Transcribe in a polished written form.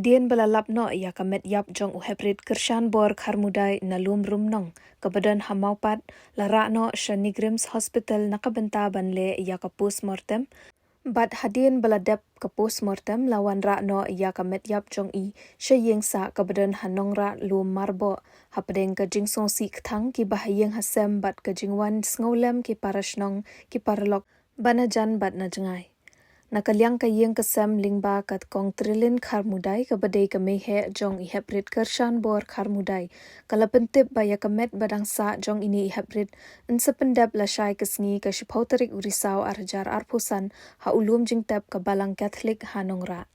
Hadian belalap no ia kamet yap jong Heprit Kyrshanbor Kharmudai nalum rumnong kebadan hamaupat lara no Sngi Hospital nakabenta banle ia ka postmortem bat hadian beladep ke postmortem lawan ra no ia kamet yap jong I sheyeng sa kebadan Nongrah lum marbo hapdeng ke jing song si kthang ki bahayeng hasem bat ke jingwan sngoulem ki parashnong ki parlok banajan bat na jengai Nakaliang kayeng kesem lingba kat kong trilin Kharmudai kebadai kemehe jong I Heprit Kyrshanbor Kharmudai. Kala Pyndep baya kemet badangsa jong ini I Heprit ense Pyndep Lashai ke Sngi ke Shipauterik urisau arjar arpusan ha ulum jingtep ke balang Katolik ha Nongrah.